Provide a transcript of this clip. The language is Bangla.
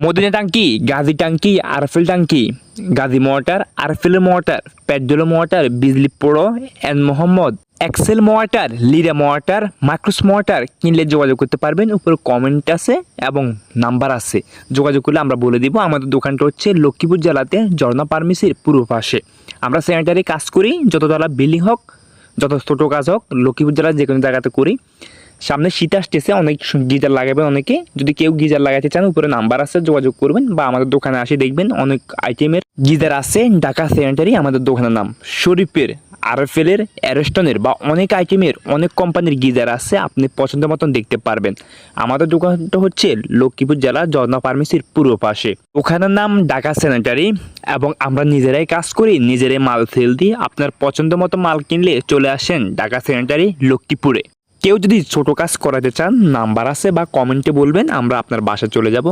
মদিনা টাঙ্কি, গাজী টাঙ্কি, আরএফএল টাঙ্কি, Gazi motor, RFL motor, petrol motor, Bijli pro, N Mohammad, Excel motor, Lira motor, Micros motor কিনলে যোগাযোগ করতে পারবেন। উপরে কমেন্ট আছে এবং নাম্বার আছে, যোগাযোগ করলে আমরা বলে দিব। আমাদের দোকানটা হচ্ছে লক্ষ্মীপুর জেলাতে ঝর্ণা ফার্মেসির পূর্ব পাশে। আমরা স্যানিটারি কাজ করি, যততলা বিল্ডিং হোক, যত ছোটো কাজ হোক, লক্ষ্মীপুর জেলার যে কোনো জায়গাতে করি। সামনে শীত আসতেছে, অনেক গিজার লাগাবেন অনেকে। যদি কেউ গিজার লাগাতে চান, উপরে নাম্বার আছে, যোগাযোগ করবেন বা আমাদের দোকানে আসে দেখবেন অনেক আইটেমের গিজার আছে। ঢাকা স্যানিটারি আমাদের দোকানের নাম। শরীফের, আরএফএলের, অ্যারস্টনের বা অনেক আইটেমের অনেক কোম্পানির গিজার আছে, আপনি পছন্দ মতন দেখতে পারবেন। আমাদের দোকানটা হচ্ছে লক্ষ্মীপুর জেলা ঝর্ণা ফার্মেসির পূর্ব পাশে। দোকানের নাম ঢাকা স্যানিটারি এবং আমরা নিজেরাই কাজ করি, নিজেরাই মাল সেল দিই। আপনার পছন্দ মতো মাল কিনলে চলে আসেন ঢাকা স্যানিটারি লক্ষ্মীপুরে। কেউ যদি ছোট কাজ করাতে চান, নাম্বার আছে বা কমেন্টে বলবেন, আমরা আপনার বাসায় চলে যাব।